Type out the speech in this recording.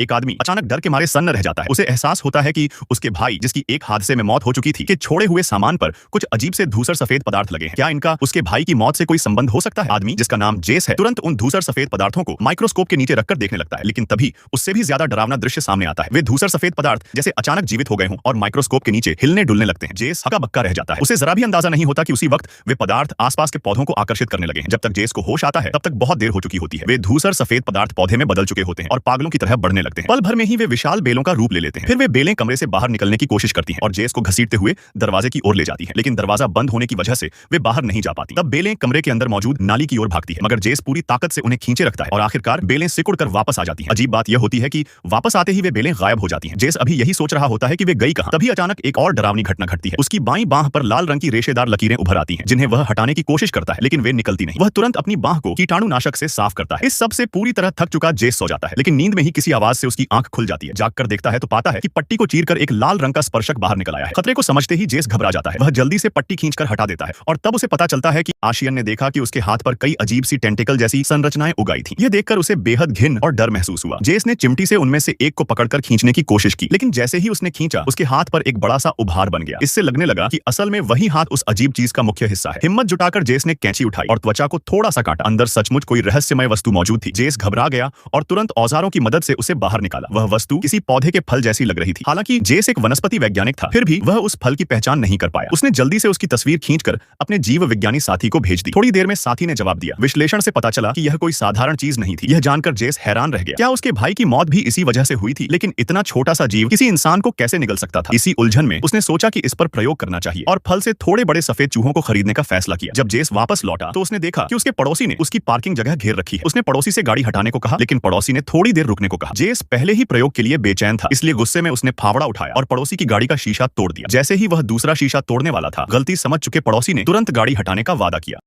एक आदमी अचानक डर के मारे सन्न रह जाता है। उसे एहसास होता है कि उसके भाई, जिसकी एक हादसे में मौत हो चुकी थी, के छोड़े हुए सामान पर कुछ अजीब से धूसर सफेद पदार्थ लगे हैं। क्या इनका उसके भाई की मौत से कोई संबंध हो सकता है? आदमी, जिसका नाम जेस है, तुरंत उन धूसर सफेद पदार्थों को माइक्रोस्कोप के नीचे रखकर देखने लगता है। लेकिन तभी उससे भी ज्यादा डरावना दृश्य सामने आता है। वे धूसर सफेद पदार्थ जैसे अचानक जीवित हो गए हों और माइक्रोस्कोप के नीचे हिलने डुलने लगते हैं। जेस हक्का बक्का रह जाता है। उसे जरा भी अंदाजा नहीं होता कि उसी वक्त वे पदार्थ आसपास के पौधों को आकर्षित करने लगे हैं। जब तक जेस को होश आता है तब तक बहुत देर हो चुकी होती है। वे धूसर सफेद पदार्थ पौधे में बदल चुके होते हैं और पागलों की तरह बढ़ने लगते हैं। पल भर में ही वे विशाल बेलों का रूप ले लेते हैं। फिर वे बेलें कमरे से बाहर निकलने की कोशिश करती हैं और जेस को घसीटते हुए दरवाजे की ओर ले जाती हैं। लेकिन दरवाजा बंद होने की वजह से वे बाहर नहीं जा पाती। तब बेलें कमरे के अंदर मौजूद नाली की ओर भागती है, मगर जेस पूरी ताकत से उन्हें खींचे रखता है और आखिरकार बेलें सिकुड़ कर वापस आ जाती हैं। अजीब बात यह होती है कि वापस आते ही वे बेलें गायब हो जाती हैं। जेस अभी यही सोच रहा होता है कि वे गई कहां। तभी अचानक एक और डरावनी घटना घटती है। उसकी बाईं बांह पर लाल रंग की रेशेदार लकीरें उभर आती हैं, जिन्हें वह हटाने की कोशिश करता है, लेकिन वे निकलती नहीं। वह तुरंत अपनी बांह को कीटाणुनाशक से साफ करता है। इस सब से पूरी तरह थक चुका जेस सो जाता है, लेकिन नींद में ही किसी आवाज से उसकी आंख खुल जाती है। जागकर देखता है तो पाता है कि पट्टी को चीरकर एक लाल रंग का स्पर्शक बाहर निकल आया है। खतरे को समझते ही जेस घबरा जाता है। वह जल्दी से पट्टी खींचकर हटा देता है और तब उसे पता चलता है कि आशियन ने देखा कि उसके हाथ पर कई अजीब सी टेंटिकल जैसी संरचनाएं उगाई थीं। यह देखकर उसे बेहद घिन और डर महसूस हुआ। जेस ने चिमटी से उनमें से एक को पकड़कर खींचने की कोशिश की, लेकिन जैसे ही उसने खींचा, उसके हाथ पर एक बड़ा सा उभार बन गया। इससे लगने लगा कि असल में वही हाथ उस अजीब चीज का मुख्य हिस्सा है। हिम्मत जुटाकर जेस ने कैंची उठाई और त्वचा को थोड़ा सा काटा। अंदर सचमुच कोई रहस्यमय वस्तु मौजूद थी। जेस घबरा गया और तुरंत औजारों की मदद से उसे बाहर निकाला। वह वस्तु किसी पौधे के फल जैसी लग रही थी। हालांकि जेस एक वनस्पति वैज्ञानिक था, फिर भी वह उस फल की पहचान नहीं कर पाया। उसने जल्दी से उसकी तस्वीर खींचकर अपने जीव विज्ञानी साथी को भेज दी। थोड़ी देर में साथी ने जवाब दिया। विश्लेषण से पता चला कि यह कोई साधारण चीज नहीं थी। यह जानकर जेस हैरान रह गया। क्या उसके भाई की मौत भी इसी वजह से हुई थी? लेकिन इतना छोटा सा जीव किसी इंसान को कैसे निगल सकता था? इसी उलझन में उसने सोचा कि इस पर प्रयोग करना चाहिए और फल से थोड़े बड़े सफेद चूहों को खरीदने का फैसला किया। जब जेस वापस लौटा तो उसने देखा कि उसके पड़ोसी ने उसकी पार्किंग जगह घेर रखी है। उसने पड़ोसी से गाड़ी हटाने को कहा, लेकिन पड़ोसी ने थोड़ी देर रुकने को कहा। जेस पहले ही प्रयोग के लिए बेचैन था, इसलिए गुस्से में उसने फावड़ा उठाया और पड़ोसी की गाड़ी का शीशा तोड़ दिया। जैसे ही वह दूसरा शीशा तोड़ने वाला था, गलती समझ चुके पड़ोसी ने तुरंत गाड़ी हटाने का वादा किया।